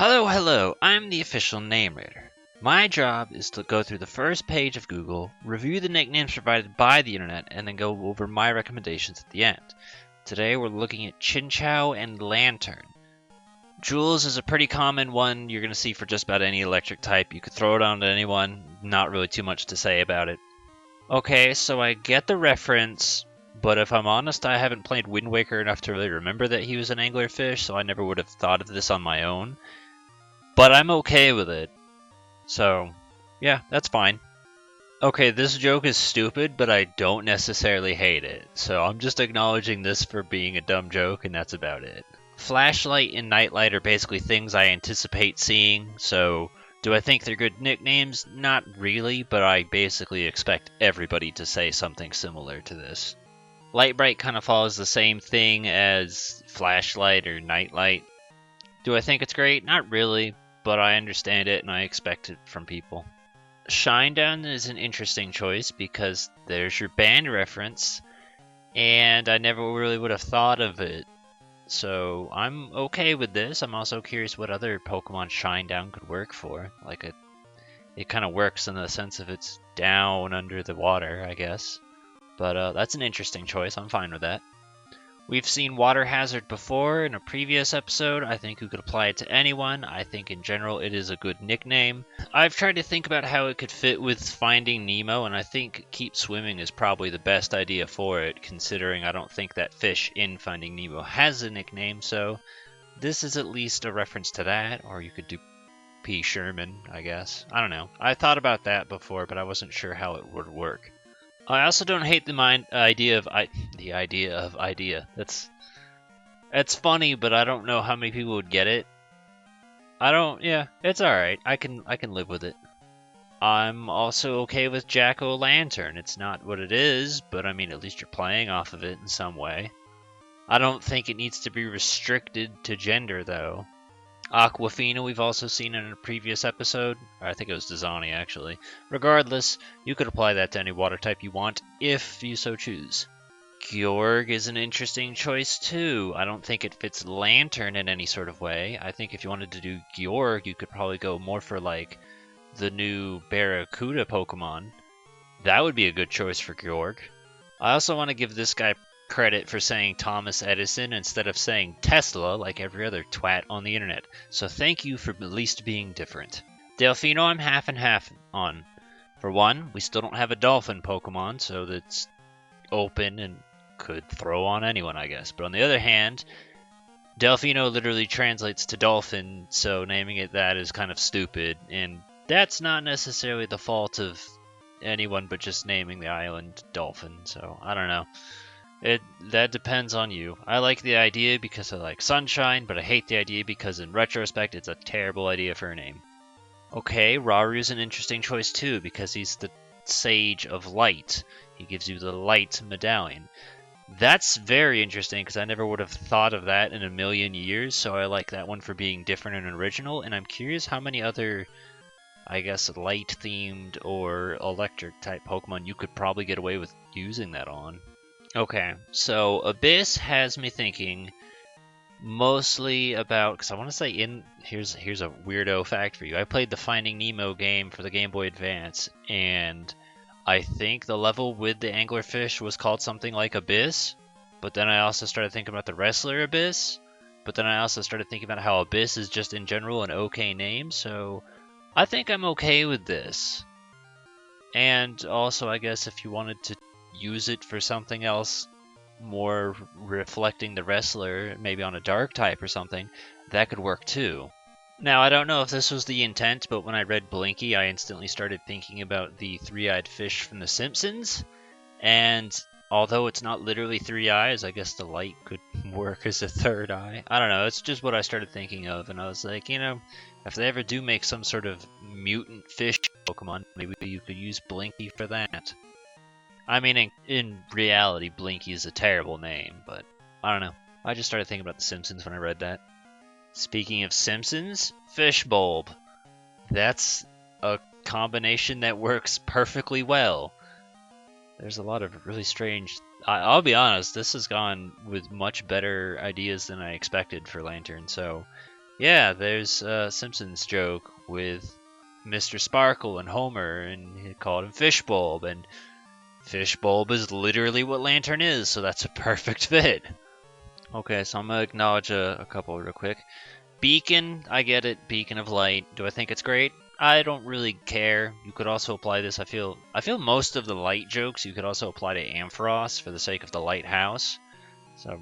Hello, I'm the official name reader. My job is to go through the first page of Google, review the nicknames provided by the internet, and then go over my recommendations at the end. Today we're looking at Chinchou and Lanturn. Jules is a pretty common one you're going to see for just about any electric type. You could throw it onto anyone, not really too much to say about it. Okay, so I get the reference, but if I'm honest, I haven't played Wind Waker enough to really remember that he was an anglerfish, so I never would have thought of this on my own. But I'm okay with it. So, yeah, that's fine. Okay, this joke is stupid, but I don't necessarily hate it. So I'm just acknowledging this for being a dumb joke, and that's about it. Flashlight and Nightlight are basically things I anticipate seeing, so do I think they're good nicknames? Not really, but I basically expect everybody to say something similar to this. Lightbright kind of follows the same thing as Flashlight or Nightlight. Do I think it's great? Not really, but I understand it and I expect it from people. Shinedown is an interesting choice because there's your band reference, and I never really would have thought of it. So I'm okay with this. I'm also curious what other Pokemon Shinedown could work for. It kind of works in the sense of it's down under the water, I guess. But that's an interesting choice. I'm fine with that. We've seen Water Hazard before in a previous episode. I think we could apply it to anyone. I think in general it is a good nickname. I've tried to think about how it could fit with Finding Nemo, and I think Keep Swimming is probably the best idea for it, considering I don't think that fish in Finding Nemo has a nickname, so this is at least a reference to that, or you could do P. Sherman, I guess. I don't know. I thought about that before, but I wasn't sure how it would work. I also don't hate the idea of idea. That's funny, but I don't know how many people would get it. Yeah, it's alright. I can live with it. I'm also okay with Jack-O-Lantern. It's not what it is, but I mean, at least you're playing off of it in some way. I don't think it needs to be restricted to gender, though. Aquafina we've also seen in a previous episode. I think it was Dazani, actually. Regardless, you could apply that to any water type you want, if you so choose. Georg is an interesting choice, too. I don't think it fits Lanturn in any sort of way. I think if you wanted to do Georg, you could probably go more for, like, the new Barracuda Pokemon. That would be a good choice for Georg. I also want to give this guy credit for saying Thomas Edison instead of saying Tesla like every other twat on the internet. So thank you for at least being different. Delphino I'm half and half on. For one, we still don't have a dolphin Pokemon, so that's open and could throw on anyone, I guess. But on the other hand, Delphino literally translates to dolphin, so naming it that is kind of stupid, and that's not necessarily the fault of anyone but just naming the island Dolphin, so I don't know. That depends on you. I like the idea because I like sunshine, but I hate the idea because in retrospect it's a terrible idea for a name. Okay, Raru's an interesting choice too because he's the Sage of Light. He gives you the light medallion. That's very interesting because I never would have thought of that in a million years, so I like that one for being different and original, and I'm curious how many other, I guess, light-themed or electric-type Pokemon you could probably get away with using that on. Okay, so Abyss has me thinking mostly about, because I want to say here's a weirdo fact for you. I played the Finding Nemo game for the Game Boy Advance, and I think the level with the anglerfish was called something like Abyss, but then I also started thinking about the wrestler Abyss, but then I also started thinking about how Abyss is just in general an okay name, so I think I'm okay with this. And also, I guess if you wanted to use it for something else more reflecting the wrestler, maybe on a dark type or something, that could work too. Now, I don't know if this was the intent, but when I read Blinky, I instantly started thinking about the three-eyed fish from The Simpsons, and although it's not literally three eyes, I guess the light could work as a third eye. I don't know, it's just what I started thinking of, and I was like, if they ever do make some sort of mutant fish Pokemon, maybe you could use Blinky for that. I mean, in reality, Blinky is a terrible name, but I don't know. I just started thinking about The Simpsons when I read that. Speaking of Simpsons, Fishbulb. That's a combination that works perfectly well. There's a lot of really strange... I'll be honest, this has gone with much better ideas than I expected for Lanturn, so Yeah, there's a Simpsons joke with Mr. Sparkle and Homer, and he called him Fishbulb, and Fishbulb is literally what Lanturn is, so that's a perfect fit. Okay, so I'm gonna acknowledge a couple real quick. Beacon, I get it, beacon of light. Do I think it's great? I don't really care. You could also apply this. I feel most of the light jokes you could also apply to Ampharos for the sake of the lighthouse. So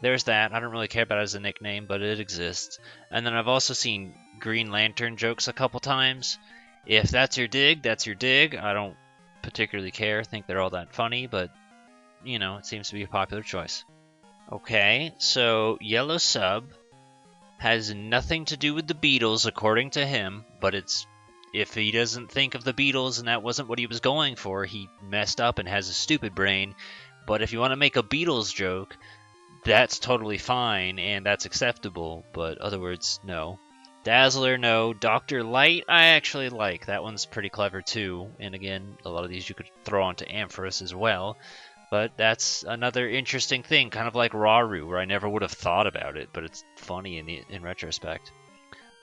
there's that. I don't really care about it as a nickname, but it exists. And then I've also seen Green Lantern jokes a couple times. If that's your dig, that's your dig. I don't particularly care. Think they're all that funny, but it seems to be a popular choice. Okay, so Yellow Sub has nothing to do with the Beatles, according to him, but if he doesn't think of the Beatles and that wasn't what he was going for, he messed up and has a stupid brain. But if you want to make a Beatles joke, that's totally fine and that's acceptable, but other words, no. Dazzler, no. Dr. Light, I actually like. That one's pretty clever too. And again, a lot of these you could throw onto Ampharos as well. But that's another interesting thing, kind of like Raru, where I never would have thought about it, but it's funny in retrospect.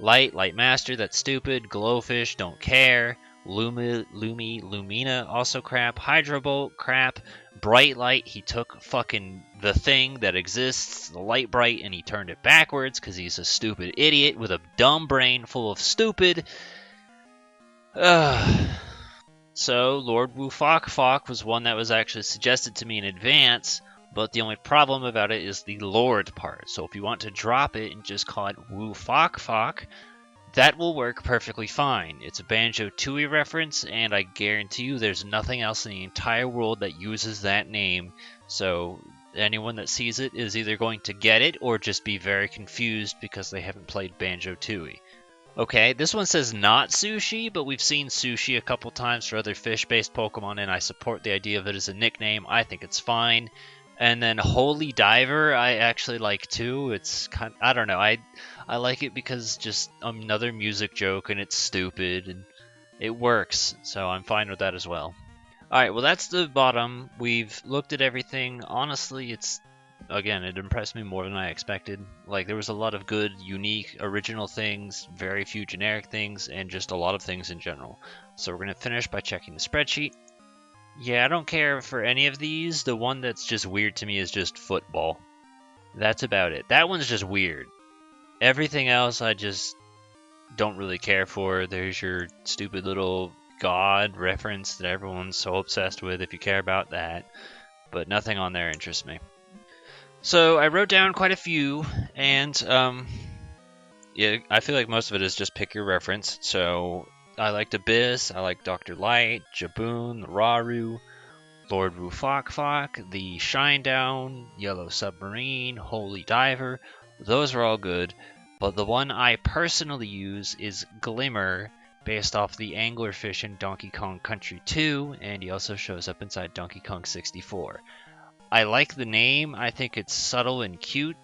Light Master, that's stupid. Glowfish, don't care. Lumina, also crap. Hydrobolt, crap. Bright Light, he took fucking the thing that exists, the light bright, and he turned it backwards because he's a stupid idiot with a dumb brain full of stupid. So, Lord Wu Fok Fok was one that was actually suggested to me in advance, but the only problem about it is the Lord part. So if you want to drop it and just call it Wu Fok Fok, that will work perfectly fine. It's a Banjo-Tooie reference, and I guarantee you there's nothing else in the entire world that uses that name. So anyone that sees it is either going to get it or just be very confused because they haven't played Banjo-Tooie. Okay, this one says not sushi, but we've seen sushi a couple times for other fish-based Pokemon, and I support the idea of it as a nickname. I think it's fine. And then Holy Diver, I actually like too. It's I don't know. I like it because just another music joke, and it's stupid, and it works. So I'm fine with that as well. All right, well that's the bottom. We've looked at everything. Honestly, it impressed me more than I expected. Like, there was a lot of good, unique, original things, very few generic things, and just a lot of things in general. So we're going to finish by checking the spreadsheet. Yeah, I don't care for any of these. The one that's just weird to me is just football. That's about it. That one's just weird. Everything else I just don't really care for. There's your stupid little God reference that everyone's so obsessed with if you care about that. But nothing on there interests me. So I wrote down quite a few, and yeah, I feel like most of it is just pick your reference. So I liked Abyss, I liked Dr. Light, Jaboon, Raru, Lord Wu Fok Fok, the Shinedown, Yellow Submarine, Holy Diver. Those are all good, but the one I personally use is Glimmer, based off the anglerfish in Donkey Kong Country 2, and he also shows up inside Donkey Kong 64. I like the name. I think it's subtle and cute,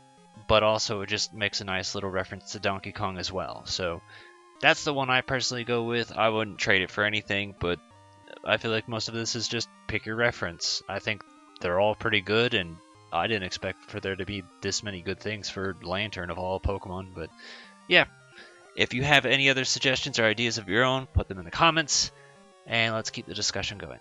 but also it just makes a nice little reference to Donkey Kong as well. So that's the one I personally go with. I wouldn't trade it for anything, but I feel like most of this is just pick your reference. I think they're all pretty good, and I didn't expect for there to be this many good things for Lanturn of all Pokemon, but yeah. If you have any other suggestions or ideas of your own, put them in the comments, and let's keep the discussion going.